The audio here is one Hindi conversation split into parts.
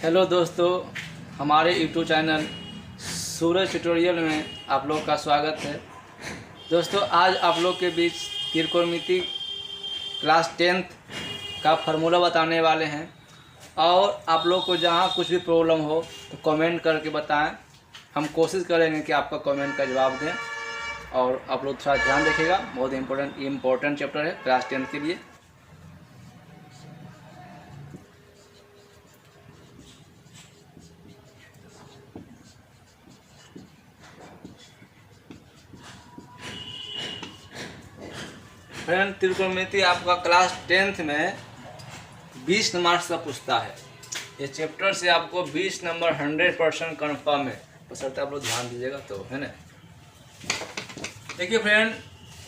हेलो दोस्तों, हमारे यूट्यूब चैनल सूरज ट्यूटोरियल में आप लोग का स्वागत है। दोस्तों, आज आप लोग के बीच त्रिकोणमिति क्लास 10th का फार्मूला बताने वाले हैं और आप लोग को जहाँ कुछ भी प्रॉब्लम हो तो कमेंट करके बताएं। हम कोशिश करेंगे कि आपका कमेंट का जवाब दें और आप लोग थोड़ा ध्यान रखिएगा। बहुत इम्पोर्टेंट चैप्टर है क्लास 10th के लिए। फ्रेंड, त्रिकोणमिति आपका क्लास 10th में 20 मार्क्स का पूछता है। ये चैप्टर से आपको 20 नंबर 100% कन्फर्म है। बशर्ते आप लोग ध्यान दीजिएगा तो, है ना। देखिए फ्रेंड,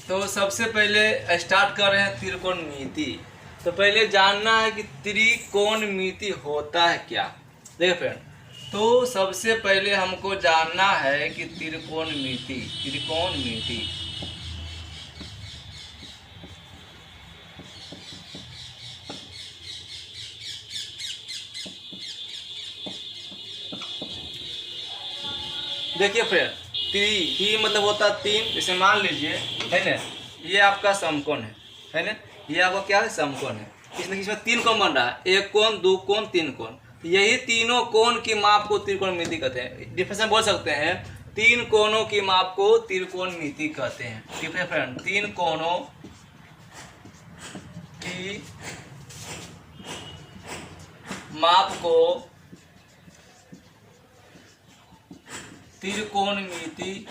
तो सबसे पहले स्टार्ट कर रहे हैं त्रिकोणमिति। तो पहले जानना है कि त्रिकोणमिति होता है क्या। देखिए फ्रेंड, तो सबसे पहले हमको जानना है कि त्रिकोणमिति देखिए फ्रेंड, ही मतलब होता है तीन। जैसे मान लीजिए, है ना, ये आपका समकोण है ना। ये आपका क्या है, समकोण है। इसमें तीन कोण बन रहा है, एक कोण, दो कोण, तीन कोण। यही तीनों कोण की माप को त्रिकोणमिति कहते हैं। डिफरेंस में बोल सकते हैं, तीन कोणों की माप को त्रिकोणमिति कहते हैं। ठीक है फ्रेंड, तीन कोणों की माप को त्रिकोणमिति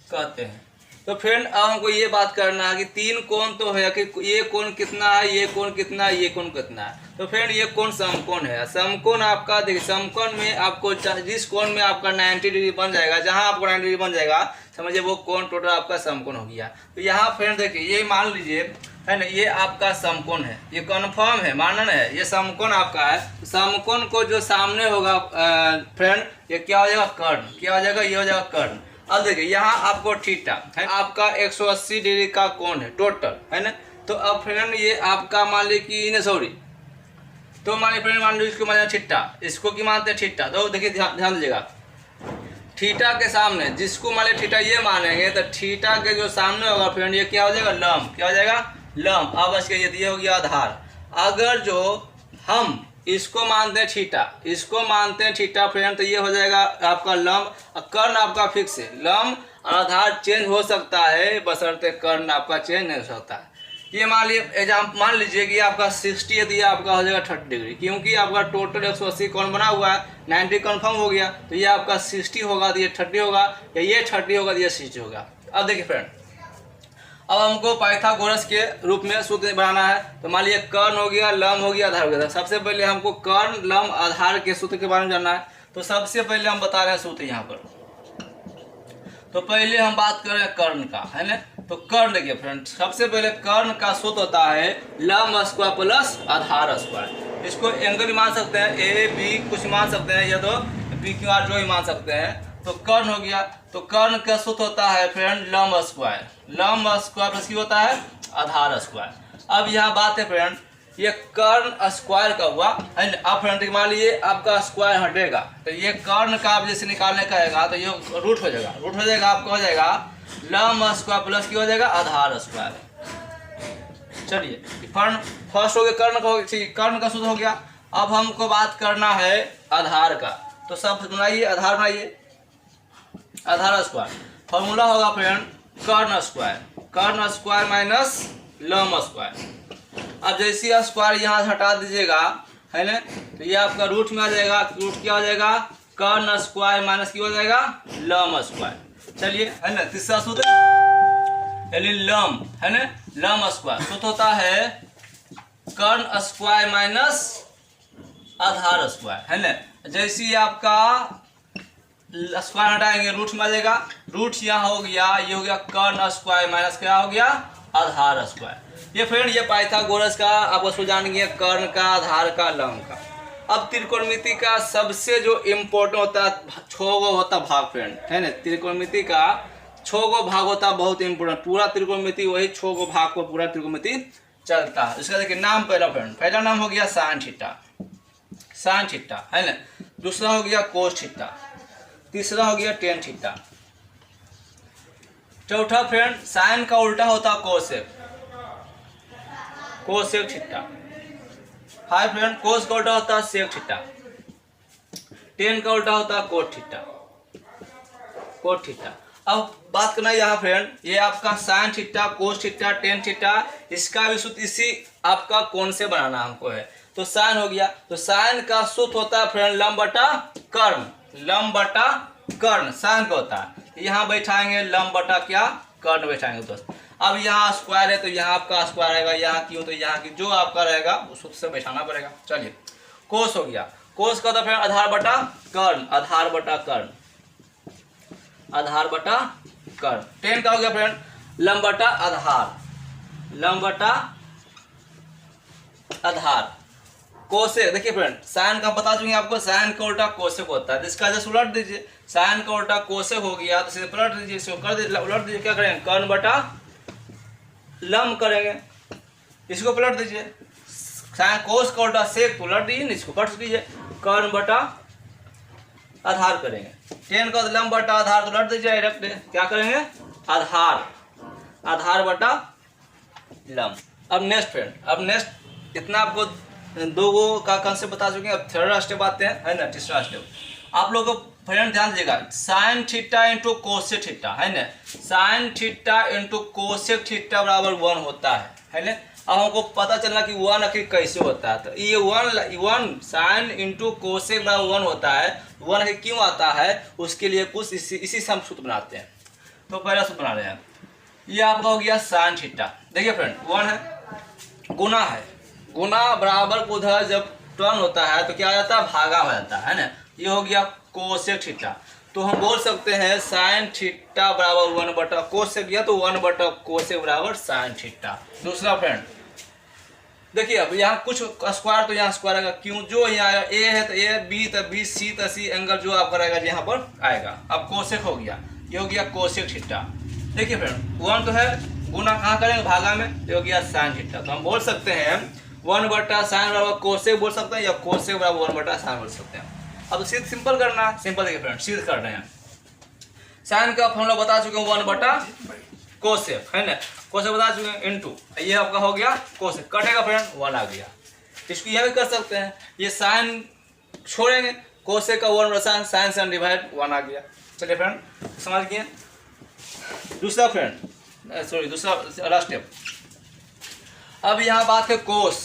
कहते हैं। तो फ्रेंड, अब हमको ये बात करना है कि तीन कोण तो है कि ये कोण कितना है, ये कोण कितना है, ये कोण कितना है। तो फ्रेंड, ये कोण समकोण है। समकोण आपका देखिए, समकोण में आपको जिस कोण में आपका 90 डिग्री बन जाएगा, जहां आपको 90 डिग्री बन जाएगा, समझिए वो कोण टोटल आपका समकोण हो गया। तो यहाँ फ्रेंड देखिए, ये मान लीजिए, है ना, ये आपका समकोण है, ये कन्फर्म है, मानना है, ये समकोण आपका है। समकोण को जो सामने होगा फ्रेंड, ये क्या हो जाएगा, कर्ण। क्या हो जाएगा, ये हो जाएगा कर्ण। अब देखिए, यहाँ आपको थीटा है, आपका 180 डिग्री का कोण है टोटल, है ना। तो अब फ्रेंड, ये आपका मान लीजिए कि सॉरी, तो मान लीजिए फ्रेंड, मान लीजिए इसको मान थीटा, इसको की मानते हैं थीटा। तो देखिए ध्यान दीजिएगा, थीटा के सामने जिसको मान लीजिए थीटा ये मानेंगे, तो थीटा के जो सामने होगा फ्रेंड, ये क्या हो जाएगा, लंब। क्या हो जाएगा, लंब। अब इसके ये हो गया आधार। अगर जो हम इसको मानते हैं थीटा, इसको मानते हैं थीटा फ्रेंड, तो ये हो जाएगा आपका लंब। कर्ण आपका फिक्स है। लंब और आधार चेंज हो सकता है, बशर्ते कर्ण आपका चेंज नहीं हो सकता है। ये मान लीजिए कि आपका 60 है, तो ये आपका हो जाएगा 30 डिग्री, क्योंकि आपका टोटल 180 कोण बना हुआ है, 90 कन्फर्म हो गया। तो ये आपका 60 होगा तो ये 30 होगा, या ये 30 होगा तो ये 60 होगा। अब देखिए फ्रेंड, अब हमको पाइथागोरस के रूप में सूत्र बनाना है। तो मान लीजिए कर्ण हो गया, लंब हो गया, आधार हो गया। सबसे पहले हमको कर्ण, लंब, आधार के सूत्र के बारे में जानना है। तो सबसे पहले हम बता रहे हैं सूत्र यहाँ पर। तो पहले हम बात कर रहे हैं कर्ण का, है ना। तो कर्ण देखिए फ्रेंड, सबसे पहले कर्ण का सूत्र होता है लंब स्क्वायर प्लस आधार स्क्वायर। इसको एंगल भी मान सकते हैं, ए बी कुछ मान सकते हैं, या तो बी क्यू आर जो भी मान सकते हैं। तो कर्ण हो गया। तो कर्ण का सूत्र होता है फ्रेंड लंब स्क्वायर। लंब स्क्वायर प्लस क्या होता है, आधार स्क्वायर। अब यहाँ बात है फ्रेंड, ये कर्ण स्क्वायर का हुआ है। अब फ्रेंड मान लीजिए आपका स्क्वायर हटेगा, तो ये कर्ण का आप जैसे निकालने का है तो ये रूट हो जाएगा। रूट हो जाएगा, आपका हो जाएगा लंब स्क्वायर प्लस क्या हो जाएगा, आधार स्क्वायर। चलिए, फर्स्ट हो गया कर्ण का, ठीक, कर्ण का सूत्र हो गया। अब हमको बात करना है आधार का। तो सब बनाइए, आधार बनाइए, आधार स्क्वायर। फॉर्मूला होगा फ्रेंड कर्ण स्क्वायर माइनस लंब स्क्वायर। अब जैसे स्क्वायर यहाँ से हटा दीजिएगा, है ना, तो ये आपका रूट में आ जाएगा। रूट क्या हो जाएगा, कर्ण स्क्वायर माइनस क्या हो जाएगा, लंब स्क्वायर। चलिए, है ना, तीसरा सूत्र यानी लंब, है ना, लंब स्क्वायर सूत्र होता है कर्ण स्क्वायर माइनस आधार स्क्वायर, है ना। जैसे ही आपका स्क्वायर हटाएंगे, रूट में आ जाएगा। रूट यहाँ हो गया, ये हो गया कर्ण स्क्वायर माइनस क्या हो गया, आधार स्क्वायर। ये फ्रेंड, ये पाइथागोरस का आपको सुझाएंगे, कर्ण का, आधार का, लंब का। अब त्रिकोणमिति का सबसे जो इम्पोर्टेंट होता है, 6 होता भाग फ्रेंड, है ना। त्रिकोणमिति का 6 भाग होता, बहुत इंपोर्टेंट। पूरा त्रिकोणमिति वही 6 भाग को पूरा त्रिकोणमिति चलता है। इसका देखिए नाम पहला फ्रेंड, पहला नाम हो गया साइन थीटा, साइन थीटा, है ना। दूसरा हो गया कोस थीटा, तीसरा हो गया टेन थीटा। चौथा फ्रेंड साइन का उल्टा होता है cosec, cosec theta. Hi friend cos का उल्टा होता है सेक थीटा, टेन का उल्टा होता है कोट थीटा, कोट थीटा। अब बात करना यहाँ फ्रेंड, ये आपका sine theta, cos theta, tan theta, इसका भी सूत्र इसी आपका कोण से बनाना हमको है। तो साइन हो गया, तो साइन का सूत्र होता है फ्रेंड लंब बटा कर्ण, लंब बटा कर्ण साइन का होता है। यहाँ बैठाएंगे लंब बटा क्या कर्ण बैठाएंगे दोस्त। अब यहाँ स्क्वायर है तो यहाँ आपका स्क्वायर रहेगा, यहाँ क्यों तो यहाँ की जो आपका रहेगा उस सूत्र से बैठाना पड़ेगा। चलिए कोस हो गया, कोस का तो फ्रेंड आधार बटा कर्ण, आधार बटा कर्ण, आधार बटा कर्ण। टेन का हो गया फ्रेंड लंब बटा आधार, लंब बटा आधार। कोसेक देखिए फ्रेंड साइन का बता चुके आपको, साइन का उल्टा कोसेक होता है, जिसका जैसे उलट दीजिए, साइन का उल्टा कोसेक हो गया तो सीधे पलट दीजिए, इसको कर दीजिए, उलट दीजिए, क्या करेंगे कर्ण बटा लंब करेंगे, इसको पलट दीजिए। साइन कोस का उल्टा सेक तो उलट दीजिए, इसको पलट दीजिए, कर्ण बटा आधार करेंगे। टेन का लंब बटा आधार तो उलट दीजिए, रख दे, क्या करेंगे आधार, आधार बटा लंब। अब नेक्स्ट फ्रेंड, अब नेक्स्ट इतना आपको दो गो का कंसेप्ट बता चुके हैं। अब थर्ड स्टेप आते हैं, है ना, तीसरा स्टेप। आप लोगों को फ्रेंड ध्यान दीजिएगा, sine theta into cosec theta, है ना, sine theta into cosec theta बराबर 1 होता है ना। अब हमको पता चलना कि 1 आखिर कैसे होता है, तो ये 1 साइन इंटू कोसेक बराबर 1 होता है। 1 आखिर क्यों आता है उसके लिए कुछ इसी से हम सूत्र बनाते हैं। तो पहला सूत्र बना रहे हैं, ये आपका हो गया साइन थीटा। देखिए फ्रेंड 1 है, गुना है, गुना बराबर को उधर जब टर्न होता है तो क्या आ जाता है भागा हो जाता है ना। ये हो गया कोसेक थीटा, तो हम बोल सकते हैं साइन थीटा बराबर 1 बटा कोसेक दिया तो 1 बटा कोसेक बराबर साइन थीटा। दूसरा फ्रेंड देखिए, अब यहाँ कुछ स्क्वायर तो यहाँ स्क्वायर आएगा, क्यों जो यहाँ ए है तो ए, बी तो बी, सी तो सी, एंगल जो आपका रहेगा यहाँ पर आएगा। अब कोसेक हो गया, ये हो गया कोसेक थीटा। देखिए फ्रेंड 1 तो है, गुना कहाँ करेंगे भागा में, ये हो गया साइन थीटा। तो हम बोल सकते हैं 1 बटा साइन बराबर कोसेक बोल सकते हैं, या कोसेक बराबर 1 बटा साइन बोल सकते हैं। अब सीध सिंपल करना है, सिंपल देखिए फ्रेंड सीध कर रहे हैं। साइन का फॉर्मूला बता चुके हैं 1 बटा कोसेक, है ना, कोसेक बता चुके हैं इनटू ये आपका हो गया कोसेक, कटेगा फ्रेंड 1 आ गया। इसको यह भी कर सकते हैं, ये साइन छोड़ेंगे, कोसेक का 1 बटा साइन से डिवाइड 1 आ गया। चलिए फ्रेंड समझ गए। दूसरा फ्रेंड सॉरी दूसरा लास्ट स्टेप। अब यहाँ बात है cos,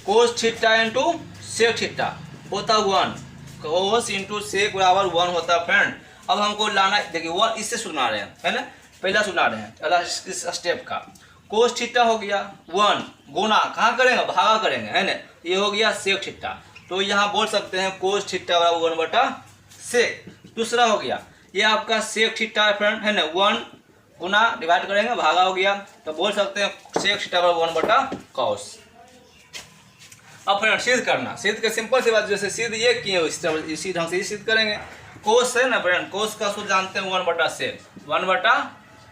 cos theta into sec theta होता 1, कोस इंटू सेक बराबर 1 होता फ्रेंड। अब हमको लाना, देखिए 1 इससे सुना रहे हैं, है ना, पहला सुना रहे हैं अगला इस स्टेप का। कोस थीटा हो गया 1, गुना कहाँ करेंगे भागा करेंगे, है ना, ये हो गया सेक थीटा। तो यहाँ बोल सकते हैं कोस थीटा बराबर 1 बटा सेक। दूसरा हो गया ये आपका सेक थीटा है फ्रेंड, है ना, 1 गुना डिवाइड करेंगे भागा हो गया, तो बोल सकते हैं सेक थीटा बराबर 1 बटा कॉस। अब फ्रेंड सिद्ध करना, सिद्ध के सिंपल सी बात, जैसे सिद्ध ये किए इसी ढंग से सिद्ध करेंगे। कोस है ना फ्रेंड, कोस का सूत्र जानते हैं 1 बटा सेक, 1 बटा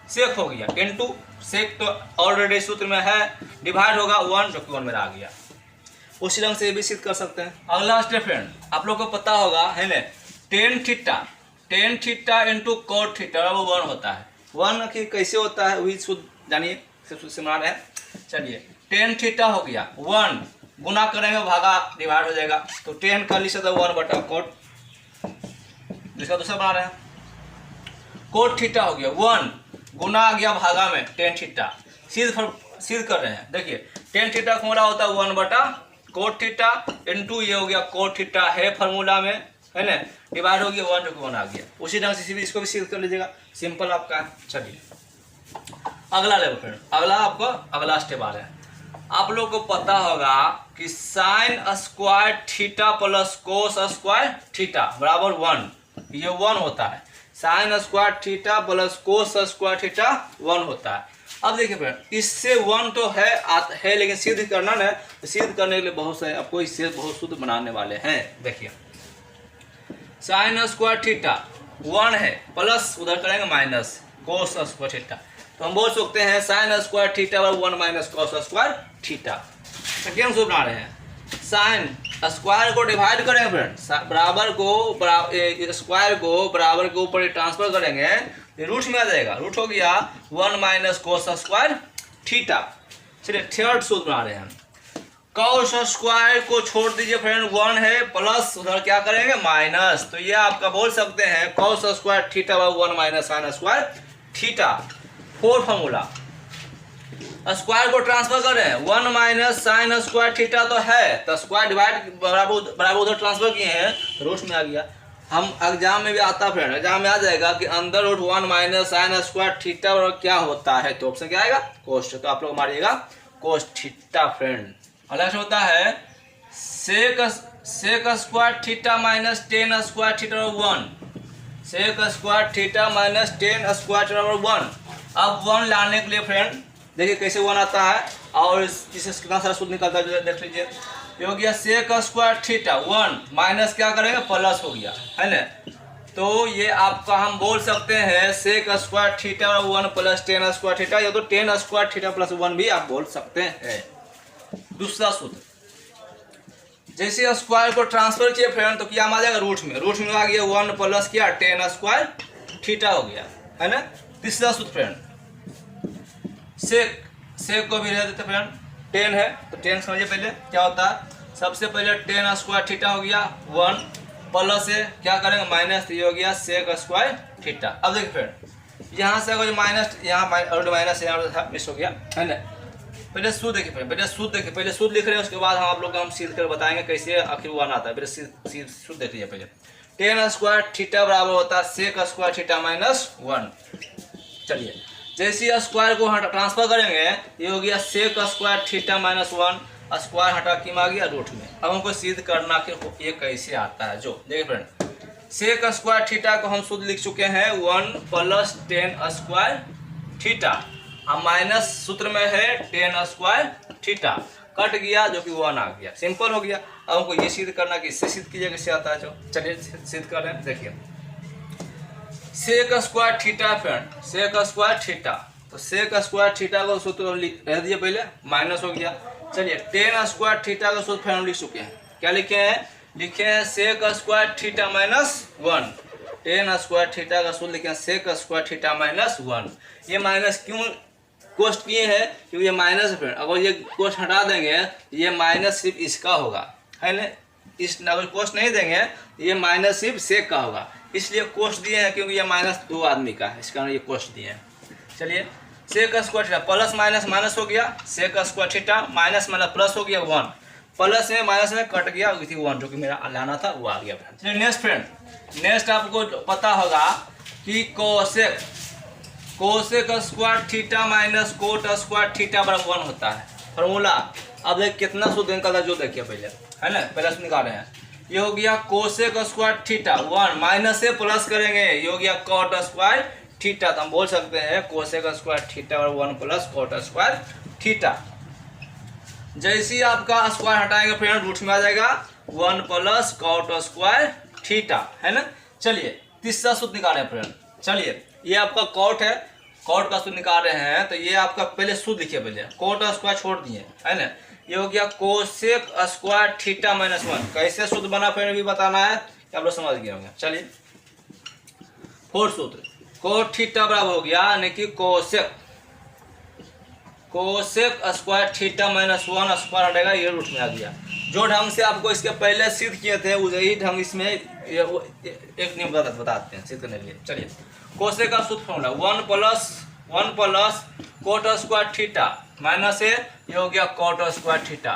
सेक हो गया इनटू सेक तो ऑलरेडी सूत्र में है, डिवाइड होगा 1 जो कि 1 मेरा आ गया। उसी ढंग से ये भी सिद्ध कर सकते हैं। अगला स्टेप फ्रेंड आप लोग को पता होगा, है ना, tan theta into cot theta बराबर 1 होता है। 1 आखिर कैसे होता है वही सूत्र जानिए, से बना रहे हैं। चलिए टेन थीटा हो गया 1, गुना करेंगे भागा डिवाइड हो जाएगा, तो 10 कर लीजिए 1 बटा कोट। जिसका दूसरा बना रहे हैं कोट थीटा हो गया 1, गुना आ गया भागा में 10 थीटा, सीध कर रहे हैं। देखिए 10 थीटा फॉर्मूला होता है 1 बटा कोट थीटा इंटू ये हो गया कोट थीटा है फॉर्मूला में, है ना, डिवाइड हो गया 1 जो कि 1 आ गया। उसी ढंग से इसको भी सीध कर लीजिएगा, सिंपल आपका है। चलिए अगला लेवल फ्रेंड, अगला आपका अगला स्टेप आ रहा है। आप लोग को पता होगा कि sign square theta plus cos square theta बराबर 1, ये 1 होता है। Sign square theta plus cos square theta 1 होता है। अब देखिए फ्रेंड इससे 1 तो है लेकिन सिद्ध करना ना, तो सिद्ध करने के लिए बहुत सारे आपको इससे बहुत सूत्र बनाने वाले हैं। देखिए साइन स्क्वायर थीटा 1 है, प्लस उधर करेंगे माइनस कोस स्क्वायर थीटा, तो हम बोल सकते हैं साइन स्क्वायर थीटा बराबर 1 minus cos square theta. Second सूत्र बना रहे हैं, साइन स्क्वायर को डिवाइड करेंगे फ्रेंड, बराबर को स्क्वायर को बराबर के ऊपर ट्रांसफर करेंगे, ये रूट में आ जाएगा। रूट हो गया 1 माइनस कोस स्क्वायर थीटा। चलिए थर्ड सूत्र बना रहे हैं हम। कॉस स्क्वायर को छोड़ दीजिए फ्रेंड, 1 है प्लस उधर क्या करेंगे माइनस, तो ये आपका बोल सकते हैं cos square theta by 1 minus sine square theta. Four formula, square को ट्रांसफर करें, 1 माइनस साइन स्क्वायर थीटा तो है, तो स्क्वायर डिवाइड बराबर उधर ट्रांसफर किए हैं, रूट में आ गया। हम एग्जाम में भी आता फ्रेंड, एग्जाम में आ जाएगा कि अंदर root 1 minus sine square theta और क्या होता है, तो ऑप्शन क्या आएगा कोस्ट, तो आप लोग मारिएगा कोस्ट थीटा फ्रेंड। अलग होता है sec square theta minus tan square theta 1, sec square theta minus tan square theta 1। अब 1 लाने के लिए फ्रेंड देखिए कैसे 1 आता है, और इसे कितना सारा सूत्र निकलता है देख लीजिए। ये हो गया सेक स्क्वायर थीटा 1 माइनस क्या करेंगे प्लस हो गया है ना, तो ये आपका हम बोल सकते हैं sec square theta 1 plus tan square theta, या तो टेन स्क्वायर थीटा प्लस 1 भी आप बोल सकते हैं। दूसरा सूत्र, जैसे स्क्वायर को ट्रांसफर किए फ्रेंड तो क्या आ जाएगा रूट में आ गया 1 प्लस क्या टेन स्क्वायर थीटा हो गया है ना। तीसरा सूत्र फ्रेंड, सेक को भी रह देते फ्रेंड, 10 है तो 10 समझिए पहले क्या होता है, सबसे पहले टेन स्क्वायर थीटा हो गया 1 प्लस से क्या करेंगे माइनस, ये हो गया सेक स्क्वायर थीटा। अब देखिए फ्रेंड यहाँ से अगर माइनस यहाँ माइनस यहाँ मिस हो गया है ना। पहले सूत्र देखिए फ्रेंड, पहले सूत्र लिख रहे हैं, उसके बाद हम आप लोग हम सीध कर बताएंगे कैसे आखिर 1 आता है। पहले सूत्र देख लीजिए पहले, टेन स्क्वायर थीटा बराबर होता है सेक स्क्वायर थीटा माइनस 1। चलिए जैसे स्क्वायर को ट्रांसफर करेंगे, ये हो गया sec square theta minus 1, square हटा के आ गया रूट में। अब हमको सिद्ध करना कि ये कैसे आता है, जो देखिए फ्रेंड सेक स्क्वायर थीटा को हम शुद्ध लिख चुके हैं 1 प्लस टेन स्क्वायर थीटा, अब माइनस सूत्र में है टेन स्क्वायर थीटा, कट गया जो कि 1 आ गया, सिंपल हो गया। अब हमको ये सिद्ध करना कि इससे सिद्ध कीजिए कैसे आता है, जो चलिए सिद्ध कर रहे हैं। देखिए sec square theta friend, sec square theta, तो सेक स्क्वायर थीटा का सूत्र रह दिए पहले माइनस हो गया। चलिए टेन स्क्वायर थीटा का सूत्र फिर हम लिख चुके हैं, क्या लिखे हैं, लिखे हैं sec square theta minus 1, tan square theta का सूत्र लिखे हैं सेक स्क्वायर थीटा माइनस 1। ये माइनस क्यों कोस्ट किए हैं, क्योंकि ये माइनस फ्रेंड, अगर ये कोस्ट हटा देंगे ये माइनस सिर्फ इसका होगा है ना, इस अगर कोस्ट नहीं देंगे ये माइनस सिर्फ सेक का होगा, इसलिए कोस्ट दिए हैं क्योंकि ये माइनस 2 आदमी का है, इस कारण ये कोस्ट दिए हैं। चलिए sec square theta plus minus minus हो गया, sec square theta minus minus plus हो गया 1, प्लस में माइनस में कट गया 1 जो कि मेरा लाना था वो आ गया फ्रेंड। चलिए नेक्स्ट फ्रेंड, नेक्स्ट आपको पता होगा कि cosec square theta minus cot square theta बराबर 1 होता है फॉर्मूला। अब देखिए कितना सूत्र निकलता है, जो देखिए पहले है ना, पहले से निकाल रहे हैं। ये हो गया कोसेक स्क्वायर थीटा 1 माइनस से प्लस करेंगे, ये हो गया कोट स्क्वायर थीटा, तो हम बोल सकते हैं कोसेक स्क्वायर थीटा और 1 प्लस कोट स्क्वायर थीटा। जैसे ही आपका स्क्वायर हटाएंगे फ्रेंड रूट में आ जाएगा 1 प्लस कोट स्क्वायर थीटा है ना। चलिए तीसरा सूत्र निकाल रहे हैं फ्रेंड, चलिए ये आपका कोट है, कोट का सूत्र निकाल रहे हैं, तो ये आपका पहले सूत्र लिखिए, पहले कोट स्क्वायर छोड़ दिए है ना, ये हो गया कोसेक स्क्वायर थीटा माइनस 1। कैसे सूत्र बना फिर भी बताना है, आप लोग समझ गए होंगे। चलिए फोर्थ सूत्र, कोट थीटा बराबर हो गया यानी कि cosec square theta minus 1, square हटेगा ये रूट में आ गया। जो ढंग से आपको इसके पहले सिद्ध किए थे वही ढंग इसमें एक नियम बताते हैं सिद्ध करने के लिए। चलिए कोसेक का सूत्र formula 1 plus coat square theta minus है, ये हो गया coat square theta,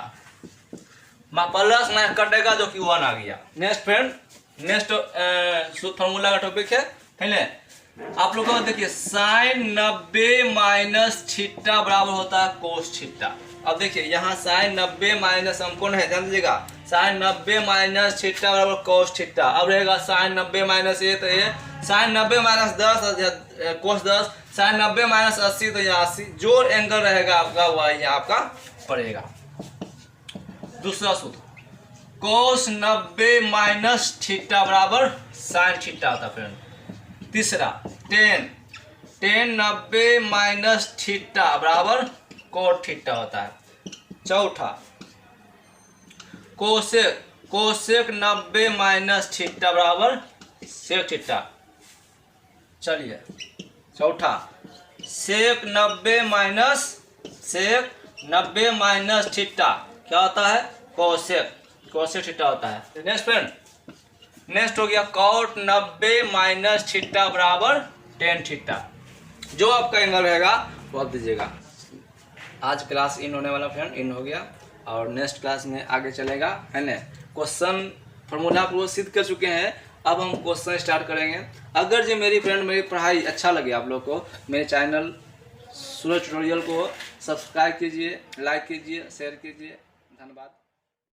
plus minus कटेगा जो कि 1 आ गया। नेक्स्ट फ्रेंड, नेक्स्ट फॉर्मूला का टॉपिक है पहले आप लोगों को देखिए साइन 90 माइनस थीटा बराबर होता है कोस थीटा। अब देखिए यहाँ साइन 90 माइनस हमको है, ध्यान दीजिएगा, साइन 90 माइनस थीटा बराबर कोस थीटा। अब रहेगा साइन 90 माइनस ये, तो ये साइन 90 माइनस 10 कोस 10, साइन 90 माइनस 80 तो यहाँ 80, जो एंगल रहेगा आपका वह यहाँ आपका पड़ेगा। दूसरा सूत्र कोस 90 माइनस थीटा बराबर साइन थीटा होता है फ्रेंड। तीसरा टेन 90 माइनस थीटा बराबर कोट थीटा होता है। चौथा कोसेक कोसेक 90 माइनस थीटा बराबर सेक थीटा। चलिए चौथा, सेक 90 माइनस थीटा क्या होता है? कोसेक थीटा होता है। नेक्स्ट फ्रेंड, नेक्स्ट हो गया कॉट 90 माइनस थीटा बराबर टेन थीटा। जो आपका एंगल रहेगा वो आप दीजिएगा। आज क्लास इन होने वाला फ्रेंड, इन हो गया और नेक्स्ट क्लास में आगे चलेगा, है ना। क्वेश्चन फॉर्मूला आप लोग सिद्ध कर चुके हैं, अब हम क्वेश्चन स्टार्ट करेंगे। अगर जो मेरी फ्रेंड मेरी पढ़ाई अच्छा लगे आप लोग को, मेरे चैनल सूरज ट्यूटोरियल को सब्सक्राइब कीजिए, लाइक कीजिए, शेयर कीजिए। धन्यवाद।